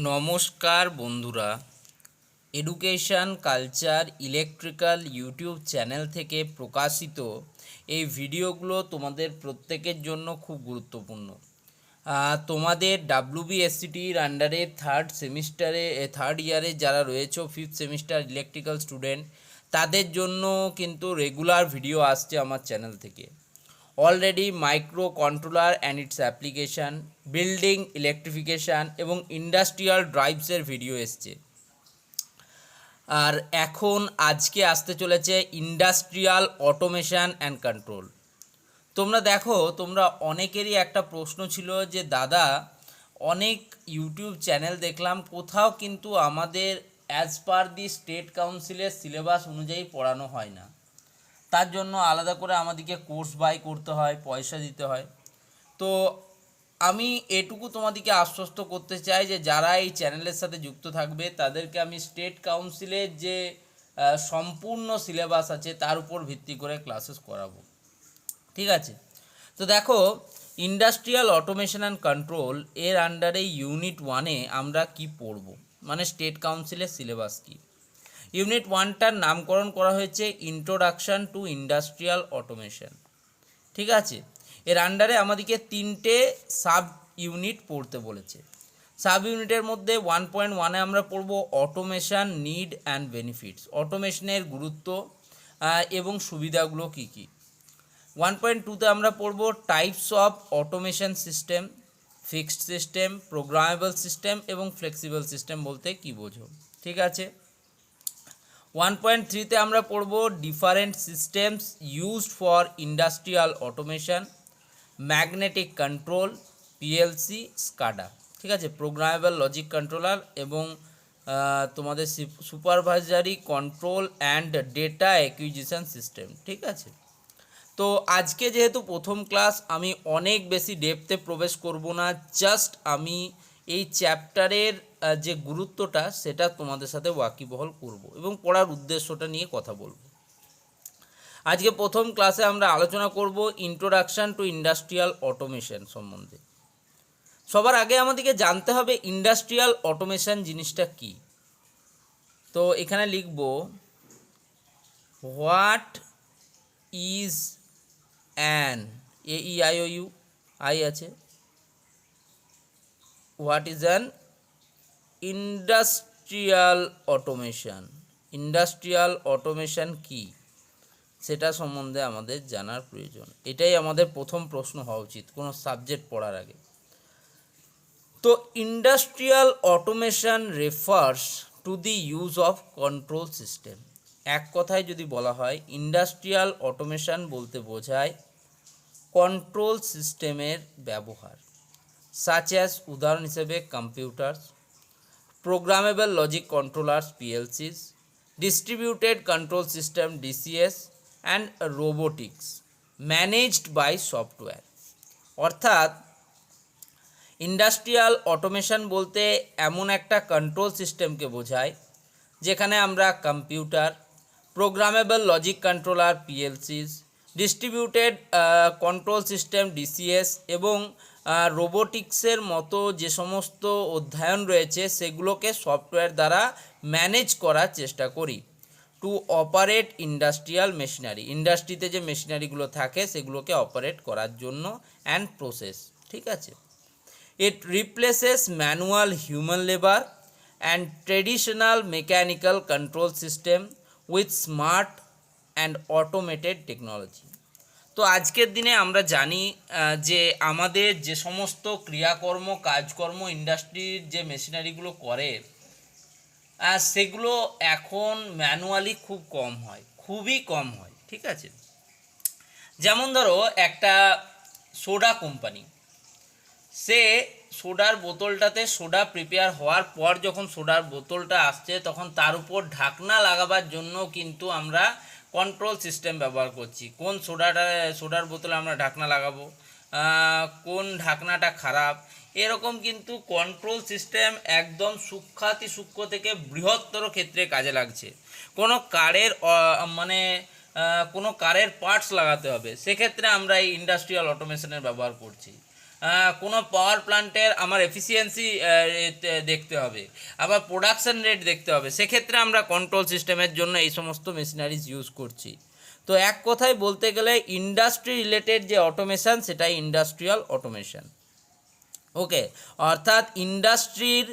নমস্কার বন্ধুরা, education culture electrical YouTube channel থেকে প্রকাশিত এই ভিডিওগুলো তোমাদের প্রত্যেকের জন্য খুব গুরুত্বপূর্ণ। তোমাদের ডাব্লিউবিএসসিটির আন্ডারে থার্ড ইয়ারে যারা রয়েছে, ফিফথ সেমিস্টার ইলেকট্রিক্যাল স্টুডেন্ট, তাদের জন্য কিন্তু রেগুলার ভিডিও আসছে আমার চ্যানেল থেকে। Already micro controller and its application, building electrification এবং ইন্ডাস্ট্রিয়াল ড্রাইভসের ভিডিও এসছে। আর এখন আজকে আসতে চলেছে ইন্ডাস্ট্রিয়াল অটোমেশান অ্যান্ড কন্ট্রোল। তোমরা অনেকেরই একটা প্রশ্ন ছিল যে দাদা, অনেক ইউটিউব চ্যানেল দেখলাম, কোথাও কিন্তু আমাদের অ্যাজ পার দি স্টেট কাউন্সিলের সিলেবাস অনুযায়ী পড়ানো হয় না। তার জন্য আলাদা করে আমাদেরকে কোর্স বাই করতে হয়, পয়সা দিতে হয়। তো আমি এটুকু তোমাদেরকে আশ্বস্ত করতে চাই যে যারা এই চ্যানেলের সাথে যুক্ত থাকবে তাদেরকে আমি স্টেট কাউন্সিলের যে সম্পূর্ণ সিলেবাস আছে তার উপর ভিত্তি করে ক্লাসেস করাবো। ঠিক আছে? তো দেখো, ইন্ডাস্ট্রিয়াল অটোমেশন অ্যান্ড কন্ট্রোল এর আন্ডারে ইউনিট 1-এ আমরা কি পড়ব, মানে স্টেট কাউন্সিলের সিলেবাস কি। ইউনিট 1টার নামকরণ করা হয়েছে ইন্ট্রোডাকশান টু ইন্ডাস্ট্রিয়াল অটোমেশন। ঠিক আছে? এর আন্ডারে আমাদেরকে 3টে সাব ইউনিট পড়তে বলেছে। সাব ইউনিটের মধ্যে 1.1-এ আমরা পড়ব অটোমেশন নিড অ্যান্ড বেনিফিটস, অটোমেশনের গুরুত্ব এবং সুবিধাগুলো কী কী। 1.2-তে আমরা পড়ব types of automation system, fixed system, programmable system এবং ফ্লেক্সিবল সিস্টেম বলতে কী বোঝো। ঠিক আছে? 1.3-তে আমরা পড়ব different systems used for industrial automation, magnetic control, PLC, SCADA. ঠিক আছে? প্রোগ্রামেবল লজিক কন্ট্রোলার এবং তোমাদের supervisory control and data acquisition system. ঠিক আছে? তো আজকে যেহেতু প্রথম ক্লাস, আমি অনেক বেশি ডেপথে প্রবেশ করব না, জাস্ট আমি এই চ্যাপ্টারের যে গুরুত্বটা সেটা তোমাদের সাথে ওয়াকিবহল করব এবং পড়ার উদ্দেশ্যটা নিয়ে কথা বলবো। আজকে প্রথম ক্লাসে আমরা আলোচনা করব ইন্ট্রোডাকশান টু ইন্ডাস্ট্রিয়াল অটোমেশন সম্বন্ধে। সবার আগে আমাদেরকে জানতে হবে ইন্ডাস্ট্রিয়াল অটোমেশন জিনিসটা কি। তো এখানে লিখব হোয়াট ইজ অ্যান, AEIOU আই আছে, what is an industrial automation. Industrial automation কি সেটা সম্বন্ধে আমাদের জানার প্রয়োজন। এটাই আমাদের প্রথম প্রশ্ন হওয়া উচিত কোনো সাবজেক্ট পড়ার আগে। তো industrial automation refers to the use of control system. এক কথায় যদি বলা হয়, ইন্ডাস্ট্রিয়াল অটোমেশন বলতে বোঝায় কন্ট্রোল সিস্টেমের ব্যবহার, সাচ অ্যাজ উদাহরণ হিসেবে computers, programmable logic controllers PLCs, distributed control system DCS and robotics managed by software. অর্থাৎ ইন্ডাস্ট্রিয়াল অটোমেশন বলতে এমন একটা কন্ট্রোল সিস্টেমকে বোঝায় যেখানে আমরা computer, programmable logic controller PLCs, distributed control system DCS এবং রোবোটিক্সের মতো যে সমস্ত অধ্যয়ন রয়েছে সেগুলোকে সফটওয়্যার দ্বারা ম্যানেজ করার চেষ্টা করি টু অপারেট ইন্ডাস্ট্রিয়াল মেশিনারি। ইন্ডাস্ট্রিতে যে মেশিনারিগুলো থাকে সেগুলোকে অপারেট করার জন্য অ্যান্ড প্রসেস। ঠিক আছে? It replaces manual human labor and traditional mechanical control system with smart and automated technology. তো আজকের দিনে আমরা জানি যে আমাদের যে সমস্ত ক্রিয়াকর্ম কাজকর্ম ইন্ডাস্ট্রির যে মেশিনারিগুলো করে সেগুলো এখন ম্যানুয়ালি খুব কম হয়, খুবই কম হয়। ঠিক আছে? যেমন ধরো একটা সোডা কোম্পানি, সে সোডার বোতলটাতে সোডা প্রিপেয়ার হওয়ার পর যখন সোডার বোতলটা আসছে তখন তার উপর ঢাকনা লাগাবার জন্য কিন্তু আমরা কন্ট্রোল সিস্টেম ব্যবহার করছি। কোন সোডার বোতলে আমরা ঢাকনা লাগাবো, কোন ঢাকনাটা খারাপ, এরকম কিন্তু কন্ট্রোল সিস্টেম একদম সূক্ষ্মাতি সূক্ষ্ম থেকে বৃহত্তর ক্ষেত্রে কাজে লাগছে। কোনো কারের পার্টস লাগাতে হবে, সেক্ষেত্রে আমরা এই ইন্ডাস্ট্রিয়াল অটোমেশনের ব্যবহার করছি। কোনো পাওয়ার প্ল্যান্টের আমার এফিসিয়েন্সি দেখতে হবে, আবার প্রোডাকশন রেট দেখতে হবে, সেক্ষেত্রে আমরা কন্ট্রোল সিস্টেমের জন্য এই সমস্ত মেশিনারিজ ইউজ করছি। তো এক কথায় বলতে গেলে ইন্ডাস্ট্রি রিলেটেড যে অটোমেশন সেটাই ইন্ডাস্ট্রিয়াল অটোমেশন। ওকে, অর্থাৎ ইন্ডাস্ট্রির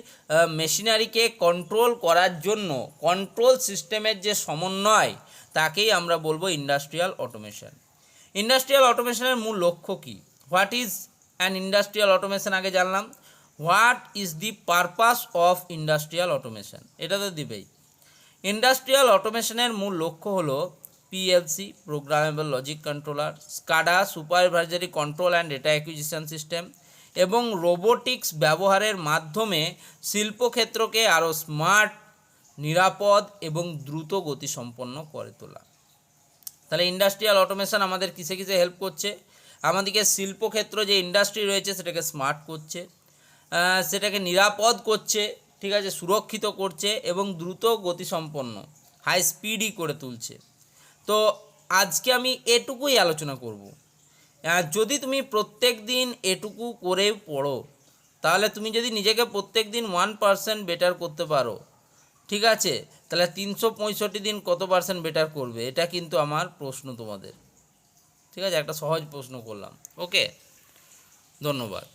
মেশিনারিকে কন্ট্রোল করার জন্য কন্ট্রোল সিস্টেমের যে সমন্বয় তাকেই আমরা বলবো ইন্ডাস্ট্রিয়াল অটোমেশন। ইন্ডাস্ট্রিয়াল অটোমেশনের মূল লক্ষ্য কী? What is an industrial automation আগে জানলাম। What is the purpose of industrial automation, এটা তো দিবেই। ইন্ডাস্ট্রিয়াল অটোমেশনের মূল লক্ষ্য হলো PLC, programmable logic controller, SCADA, supervisory control and data acquisition system এবং রোবোটিক্স ব্যবহারের মাধ্যমে শিল্পক্ষেত্রকে আরও স্মার্ট, নিরাপদ এবং দ্রুত গতিসম্পন্ন করে তোলা। তাহলে ইন্ডাস্ট্রিয়াল অটোমেশন আমাদের কিসে কিসে হেল্প করছে? আমাদেরকে শিল্পক্ষেত্র যে ইন্ডাস্ট্রি রয়েছে সেটাকে স্মার্ট করছে, সেটাকে নিরাপদ করছে, ঠিক আছে, সুরক্ষিত করছে এবং দ্রুত গতিসম্পন্ন, হাই স্পিডই করে তুলছে। তো আজকে আমি এটুকুই আলোচনা করব। যদি তুমি প্রত্যেক দিন এটুকু করে পড়ো, তাহলে তুমি যদি নিজেকে প্রত্যেক দিন 1% বেটার করতে পারো, ঠিক আছে, তাহলে 365 দিন কত পার্সেন্ট বেটার করবে? এটা কিন্তু আমার প্রশ্ন তোমাদের। ঠিক আছে, একটা সহজ প্রশ্ন করলাম। ওকে, ধন্যবাদ।